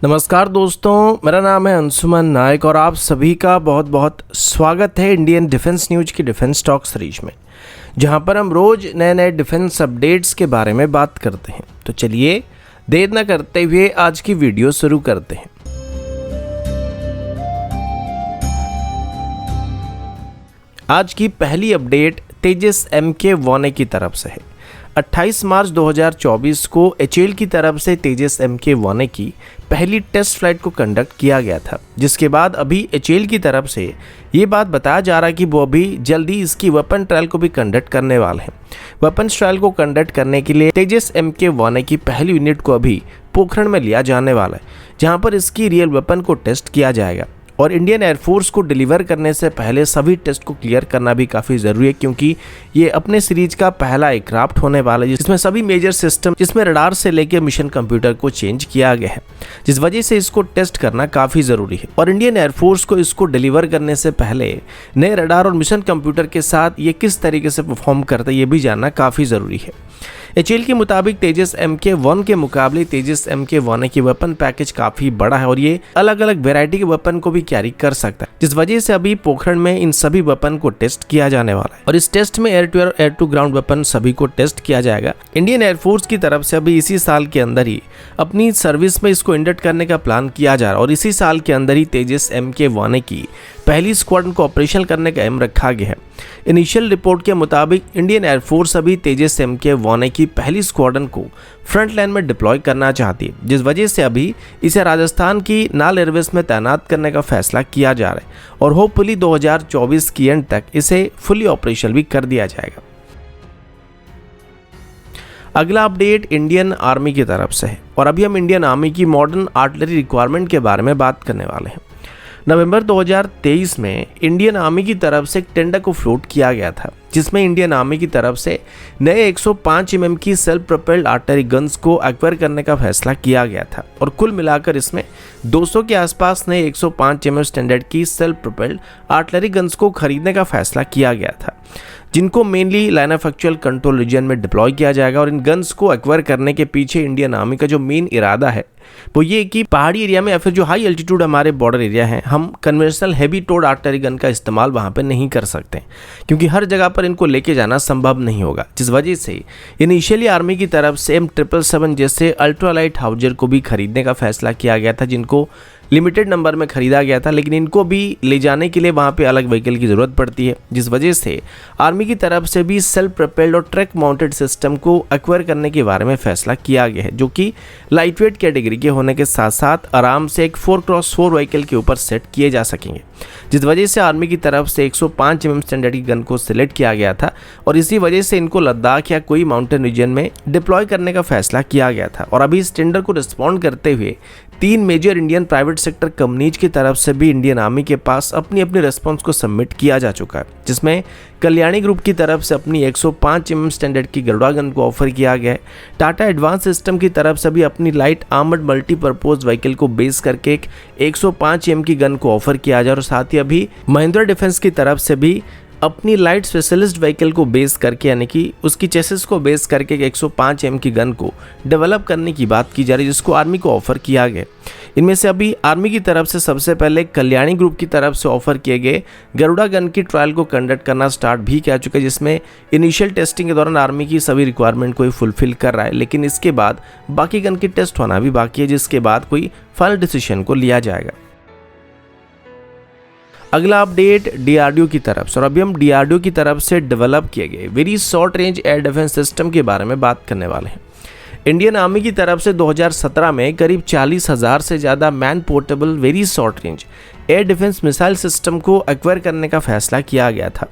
नमस्कार दोस्तों, मेरा नाम है अंशुमन नायक और आप सभी का बहुत बहुत स्वागत है इंडियन डिफेंस न्यूज की डिफेंस टॉक सीरीज में, जहां पर हम रोज नए नए डिफेंस अपडेट्स के बारे में बात करते हैं। तो चलिए देर न करते हुए आज की वीडियो शुरू करते हैं। आज की पहली अपडेट तेजस MK-1A की तरफ से है। 28 मार्च 2024 को HAL की तरफ से तेजस MK-1A की पहली टेस्ट फ्लाइट को कंडक्ट किया गया था, जिसके बाद अभी HAL की तरफ से ये बात बताया जा रहा है कि वो अभी जल्दी इसकी वेपन ट्रायल को भी कंडक्ट करने वाले हैं। वेपन ट्रायल को कंडक्ट करने के लिए तेजस MK-1A की पहली यूनिट को अभी पोखरण में लिया जाने वाला है, जहाँ पर इसकी रियल वेपन को टेस्ट किया जाएगा। और इंडियन एयरफोर्स को डिलीवर करने से पहले सभी टेस्ट को क्लियर करना भी काफ़ी ज़रूरी है, क्योंकि ये अपने सीरीज का पहला एयरक्राफ्ट होने वाला है जिसमें सभी मेजर सिस्टम, जिसमें रडार से लेकर मिशन कंप्यूटर को चेंज किया गया है, जिस वजह से इसको टेस्ट करना काफ़ी ज़रूरी है। और इंडियन एयरफोर्स को इसको डिलीवर करने से पहले नए रडार और मिशन कंप्यूटर के साथ ये किस तरीके से परफॉर्म करता है ये भी जानना काफ़ी ज़रूरी है। HAL के मुताबिक तेजस MK-1 के मुकाबले तेजस MK-1A की वेपन पैकेज काफ़ी बड़ा है और ये अलग अलग वैरायटी के वेपन को भी कैरी कर सकता है, जिस वजह से अभी पोखरण में इन सभी वेपन को टेस्ट किया जाने वाला है। और इस टेस्ट में एयर टू ग्राउंड वेपन सभी को टेस्ट किया जाएगा। इंडियन एयरफोर्स की तरफ से अभी इसी साल के अंदर ही अपनी सर्विस में इसको इंडक्ट करने का प्लान किया जा रहा है और इसी साल के अंदर ही तेजस MK-1A की पहली स्क्वाड्रन को ऑपरेशन करने का एम रखा गया है। इनिशियल रिपोर्ट के मुताबिक इंडियन एयरफोर्स अभी तेजस MK-1A की पहली स्क्वाड्रन को फ्रंट लाइन में डिप्लॉय करना चाहती है, जिस वजह से अभी इसे राजस्थान की नाल एयरबेस में तैनात करने का फैसला किया जा रहा है और होपफुली 2024 की एंड तक इसे फुली ऑपरेशनल भी कर दिया जाएगा। अगला अपडेट इंडियन आर्मी की तरफ से है और अभी हम इंडियन आर्मी की मॉडर्न आर्टिलरी रिक्वायरमेंट के बारे में बात करने वाले हैं। नवंबर 2023 में इंडियन आर्मी की तरफ से एक टेंडर को फ्लोट किया गया था, जिसमें इंडियन आर्मी की तरफ से नए 105 mm की सेल्फ प्रोपेल्ड आर्टिलरी गन्स को एक्वायर करने का फैसला किया गया था और कुल मिलाकर इसमें 200 के आसपास नए 105 mm स्टैंडर्ड की सेल्फ प्रोपेल्ड आर्टिलरी गन्स को खरीदने का फैसला किया गया था, जिनको mainly line of actual control region में डिप्लॉय किया जाएगा। और इन गन्स को एक्वायर करने के पीछे इंडियन आर्मी का जो मेन इरादा है वो ये कि पहाड़ी एरिया में या फिर जो हाई एल्टीट्यूड हमारे बॉर्डर एरिया है, हम conventional heavy towed artillery gun का इस्तेमाल वहाँ पे नहीं कर सकते, क्योंकि हर जगह पर इनको लेके जाना संभव नहीं होगा, जिस वजह से इनिशियली आर्मी की तरफ से M777 जैसे अल्ट्रालाइट हाउजर को भी खरीदने का फैसला किया गया था, जिनको लिमिटेड नंबर में खरीदा गया था, लेकिन इनको भी ले जाने के लिए वहाँ पे अलग व्हीकल की ज़रूरत पड़ती है, जिस वजह से आर्मी की तरफ से भी सेल्फ प्रोपेल्ड और ट्रैक माउंटेड सिस्टम को एक्वायर करने के बारे में फैसला किया गया है, जो कि लाइट वेट कैटेगरी के होने के साथ साथ आराम से एक 4x4 व्हीकल के ऊपर सेट किए जा सकेंगे, जिस वजह से आर्मी की तरफ से 105 mm स्टैंडर्ड की गन को सिलेक्ट किया गया था और इसी वजह से इनको लद्दाख या कोई माउंटेन रीजन में डिप्लॉय करने का फैसला किया गया था। और अभी इस टेंडर को रिस्पॉन्ड करते हुए 3 major Indian private sector companies की तरफ से भी इंडियन आर्मी के पास अपनी अपनी रेस्पॉन्स को सबमिट किया जा चुका है, जिसमें कल्याणी ग्रुप की तरफ से अपनी 105 mm स्टैंडर्ड की गरुड़ा गन को ऑफर किया गया है। टाटा एडवांस सिस्टम की तरफ से भी अपनी लाइट आर्मर्ड मल्टीपर्पज व्हीकल को बेस करके एक 105 mm की गन को ऑफर किया जाए और साथ ही अभी महिंद्रा डिफेंस की तरफ से भी अपनी लाइट स्पेशलिस्ट व्हीकल को बेस करके, यानी कि उसकी चेसिस को बेस करके 105 mm की गन को डेवलप करने की बात की जा रही है, जिसको आर्मी को ऑफर किया गया। इनमें से अभी आर्मी की तरफ से सबसे पहले कल्याणी ग्रुप की तरफ से ऑफर किए गए गरुड़ा गन की ट्रायल को कंडक्ट करना स्टार्ट भी किया चुका है, जिसमें इनिशियल टेस्टिंग के दौरान आर्मी की सभी रिक्वायरमेंट को फुलफिल कर रहा है, लेकिन इसके बाद बाकी गन की टेस्ट होना भी बाकी है, जिसके बाद कोई फाइनल डिसीजन को लिया जाएगा। अगला अपडेट DRDO की तरफ से और अभी हम DRDO की तरफ से डेवलप किए गए very short range air defence system के बारे में बात करने वाले हैं। इंडियन आर्मी की तरफ से 2017 में करीब 40,000 से ज़्यादा man portable very short range air defence missile system को एक्वायर करने का फैसला किया गया था।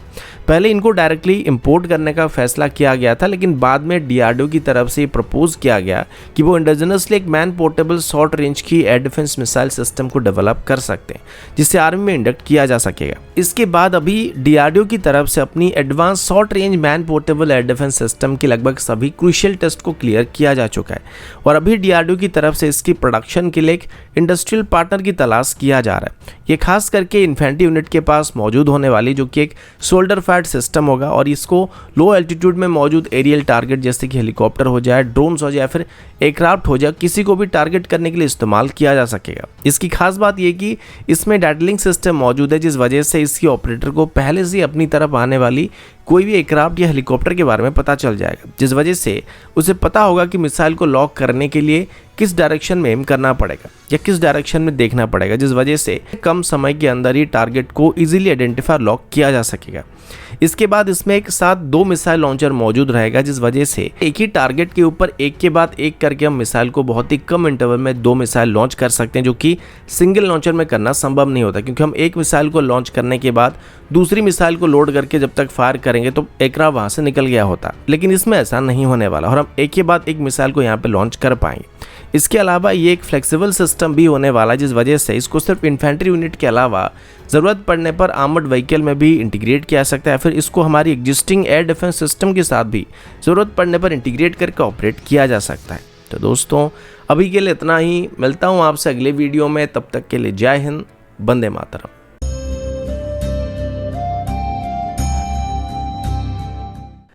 पहले इनको डायरेक्टली इंपोर्ट करने का फैसला किया गया था, लेकिन बाद में DRDO की तरफ से प्रपोज किया गया कि वो इंडिजिनसली एक मैन पोर्टेबल शॉर्ट रेंज की एयर डिफेंस मिसाइल सिस्टम को डेवलप कर सकते हैं, जिससे आर्मी में इंडक्ट किया जा सकेगा। इसके बाद अभी DRDO की तरफ से अपनी advance short range man portable air defence system की लगभग सभी क्रूशियल टेस्ट को क्लियर किया जा चुका है और अभी DRDO की तरफ से इसकी प्रोडक्शन के लिए एक इंडस्ट्रियल पार्टनर की तलाश किया जा रहा है। ये खास करके इन्फेंट्री यूनिट के पास मौजूद होने वाली जो कि एक शोल्डर फैट सिस्टम होगा और इसको लो एल्टीट्यूड में मौजूद एरियल टारगेट जैसे कि हेलीकॉप्टर हो जाए, ड्रोन्स हो जाए, फिर एयरक्राफ्ट हो जाए, किसी को भी टारगेट करने के लिए इस्तेमाल किया जा सकेगा। इसकी खास बात ये कि इसमें डाटा लिंक सिस्टम मौजूद है, जिस वजह से इसकी ऑपरेटर को पहले से अपनी तरफ आने वाली कोई भी एयरक्राफ्ट या हेलीकॉप्टर के बारे में पता चल जाएगा, जिस वजह से उसे पता होगा कि मिसाइल को लॉक करने के लिए किस डायरेक्शन में एम करना पड़ेगा या किस डायरेक्शन में देखना पड़ेगा, जिस वजह से कम समय के अंदर ही टारगेट को इजीली आइडेंटिफाई लॉक किया जा सकेगा। इसके बाद इसमें एक साथ 2 मिसाइल लॉन्चर मौजूद रहेगा, जिस वजह से एक ही टारगेट के ऊपर एक के बाद एक करके हम मिसाइल को बहुत ही कम इंटरवल में 2 मिसाइल लॉन्च कर सकते हैं, जो कि सिंगल लॉन्चर में करना संभव नहीं होता, क्योंकि हम एक मिसाइल को लॉन्च करने के बाद दूसरी मिसाइल को लोड करके जब तक फायर करेंगे तो एयरक्राफ्ट वहां से निकल गया होता। लेकिन इसमें ऐसा नहीं होने वाला और हम एक के बाद एक मिसाइल को यहाँ पे लॉन्च कर पाएंगे। इसके अलावा ये एक फ्लेक्सिबल सिस्टम भी होने वाला है, जिस वजह से इसको सिर्फ इन्फेंट्री यूनिट के अलावा ज़रूरत पड़ने पर आर्मर्ड व्हीकल में भी इंटीग्रेट किया जा सकता है, फिर इसको हमारी एग्जिस्टिंग एयर डिफेंस सिस्टम के साथ भी ज़रूरत पड़ने पर इंटीग्रेट करके ऑपरेट किया जा सकता है। तो दोस्तों अभी के लिए इतना ही, मिलता हूँ आपसे अगले वीडियो में, तब तक के लिए जय हिंद, वंदे मातरम।